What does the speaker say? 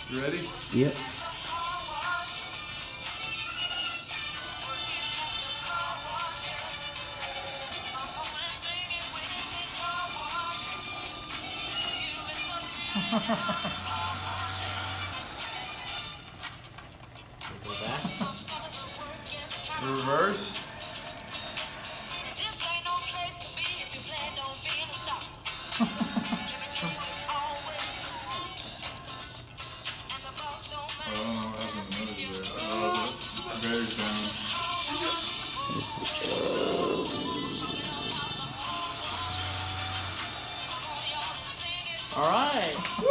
You ready? Yep. Go back. Reverse. This ain't no place to be if you plan on being a star.